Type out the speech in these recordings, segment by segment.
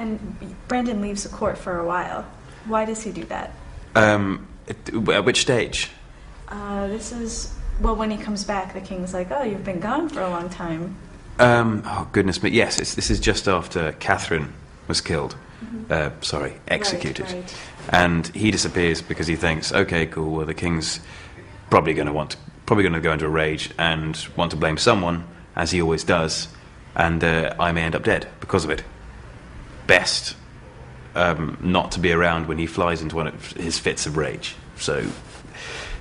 And Brandon leaves the court for a while. Why does he do that? At which stage? This is, well, when he comes back, the king's like, oh, you've been gone for a long time. Oh, goodness me. Yes, this is just after Catherine was killed. Executed. Right. And he disappears because he thinks, okay, cool, well, the king's probably going to go into a rage and want to blame someone, as he always does, and I may end up dead because of it. Best not to be around when he flies into one of his fits of rage. So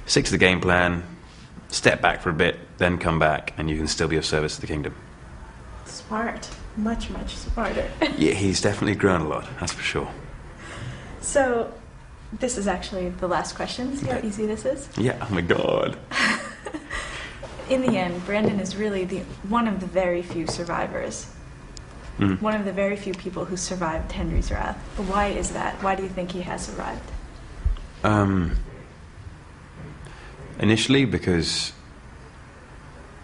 stick to the game plan, step back for a bit, then come back, and you can still be of service to the kingdom. Smart. Much, much smarter. Yeah, he's definitely grown a lot, that's for sure. So, this is actually the last question. See how easy this is? Yeah, oh my god. In the end, Brandon is really one of the very few survivors. Mm. One of the very few people who survived Henry's wrath. Why is that? Why do you think he has survived? Initially, because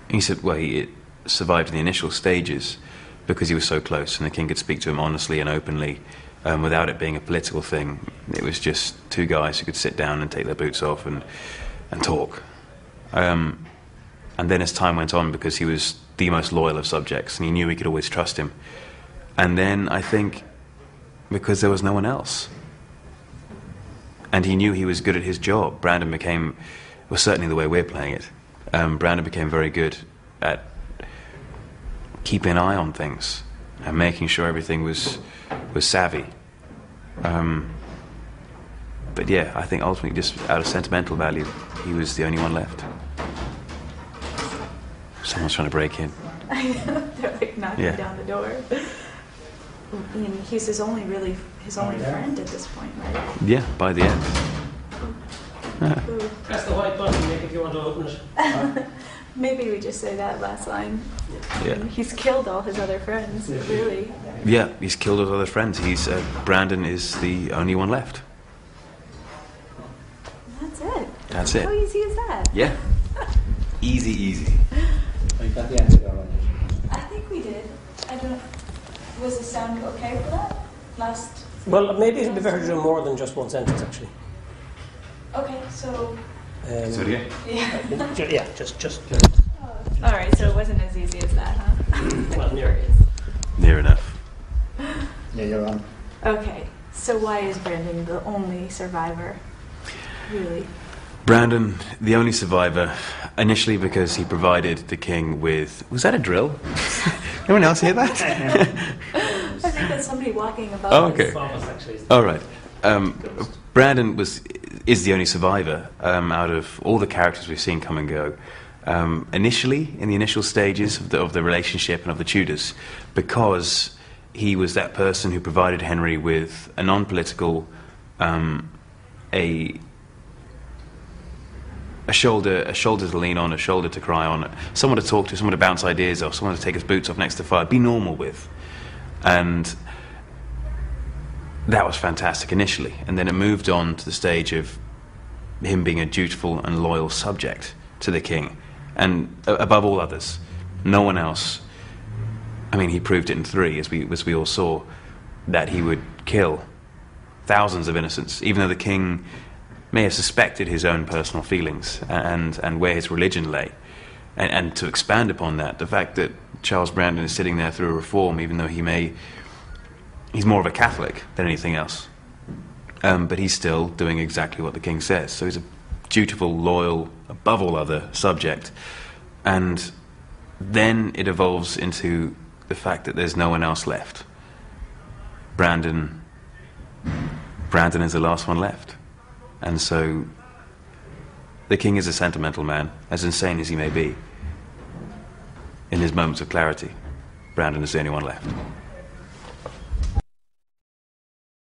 he survived in the initial stages because he was so close and the king could speak to him honestly and openly without it being a political thing. It was just two guys who could sit down and take their boots off and talk. And then as time went on, because he was the most loyal of subjects and he knew he could always trust him. And then I think because there was no one else. And he knew he was good at his job. Brandon was certainly the way we're playing it. Brandon became very good at keeping an eye on things and making sure everything was savvy. But yeah, I think ultimately just out of sentimental value, he was the only one left. Someone's trying to break in. I know, they're like knocking down the door. And he's his only friend at this point, right? Yeah, by the end. Press the white button, Nick, if you want to open it. Maybe we just say that last line. Yeah. He's killed all his other friends, really. Yeah, he's killed his other friends. Brandon is the only one left. That's it. That's it. How easy is that? Yeah. Easy. We got the answer already. I think we did. I don't know. Was the sound okay for that? Well, maybe it'd be better to do more than just one sentence, actually. Okay, so... So again? Yeah. Yeah, just. All right, so it wasn't as easy as that, huh? Well, near. Near enough. Yeah, you're on. Okay, so why is Brandon the only survivor, really? Brandon, the only survivor, initially because he provided the king with... Was that a drill? Anyone else hear that? I think that's somebody walking above Oh, okay. us. All right. Brandon is the only survivor out of all the characters we've seen come and go. Initially, in the initial stages of the relationship and of the Tudors, because he was that person who provided Henry with a non-political, a shoulder to lean on, a shoulder to cry on, someone to talk to, someone to bounce ideas off, someone to take his boots off next to fire, be normal with. And that was fantastic initially. And then it moved on to the stage of him being a dutiful and loyal subject to the king. And above all others, no one else. I mean, he proved it in 3, as we all saw, that he would kill thousands of innocents, even though the king may have suspected his own personal feelings and where his religion lay. And to expand upon that, the fact that Charles Brandon is sitting there through a reform, even though he's more of a Catholic than anything else. But he's still doing exactly what the king says. So he's a dutiful, loyal, above all other subject. And then it evolves into the fact that there's no one else left. Brandon is the last one left. And so the king is a sentimental man, as insane as he may be. In his moments of clarity, Brandon is the only one left.